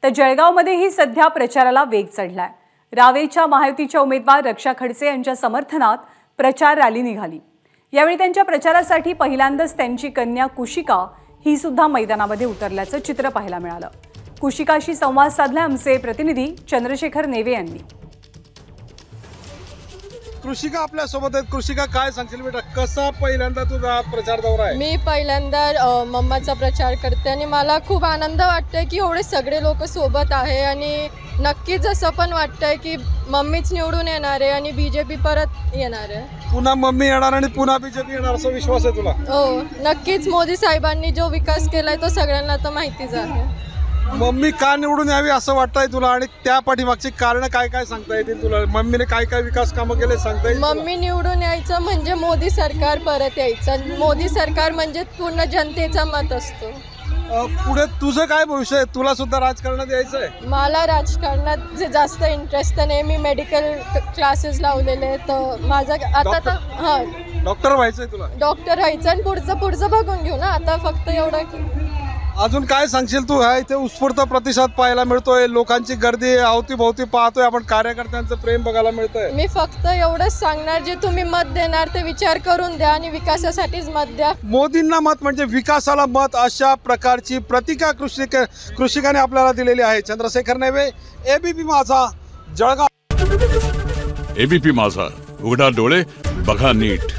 तर जळगावमध्येही सध्या प्रचाराला वेग चढलाय। रावेरच्या महायुतीच्या उमेदवार रक्षा खडसे यांच्या समर्थनात प्रचार रॅली निघाली। यावेळी त्यांच्या प्रचारासाठी पहिल्यांदाच त्यांची कन्या कुशिका ही सुद्धा मैदानामध्ये उतरल्याचं चित्र पाहायला मिळालं। कुशिकाशी संवाद साधला आमचे प्रतिनिधी चंद्रशेखर नेवे यांनी। कृषिका आपल्या सोबत आहेत। कृषिका, काय सांगशील बेटा, कसा पहिल्यांदा तुझा प्रचार दौरा आहे? मी पहिल्यांदा मम्माचा प्रचार करते आणि मला खूप आनंद वाटतोय की एवढे सगळे लोक सोबत आहे आणि नक्कीच असं पण वाटतंय की मम्मीच निवडून येणार आहे आणि बीजेपी परत येणार आहे। पुन्हा मम्मी येणार आणि पुन्हा बीजेपी येणार असा विश्वास आहे तुला? हो, नक्कीच। मोदी साहेबांनी जो विकास केलाय तो सगळ्यांना तर माहितीच आहे। मम्मी का निवडून यावी असं वाटतंय तुला आणि त्या पाठीमागची कारण काय काय सांगता येतील तुला? मम्मीने काय काय विकास कामं केले सांगता येईल? मम्मी निवडून यायचं म्हणजे मोदी सरकार परत यायचं। मोदी सरकार म्हणजे पूर्ण जनतेचा मत असतो। पुढे तुझं काय भविष्य आहे? तुला सुद्धा राजकारणात यायचं आहे? मला राजकारणात जास्त इंटरेस्ट नाही। मी मेडिकल क्लासेस लावलेले, तर माझं आता तर हां डॉक्टर व्हायचंय तुला? डॉक्टर व्हायचं आणि पुढचं बघून घेऊ ना। आता फक्त एवढं। अजून काय सांगशील तू? हा इथे उत्स्फूर्त प्रतिसाद पाहायला मिळतोय, लोकांची गर्दी अवतीभोवती पाहतोय आपण, कार्यकर्त्यांचं प्रेम बघायला मिळतंय। मी फक्त एवढंच सांगणार, जे तुम्ही मत देणार ते विचार करून द्या आणि विकासासाठीच मत द्या। मोदींना मत म्हणजे विकासाला मत, अशा प्रकारची प्रतिक्रिया कृषिकाने आपल्याला दिलेली आहे। चंद्रशेखर नेवे, एबीपी माझा, जळगाव। एबीपी माझा, उघडा डोळे बघा नीट।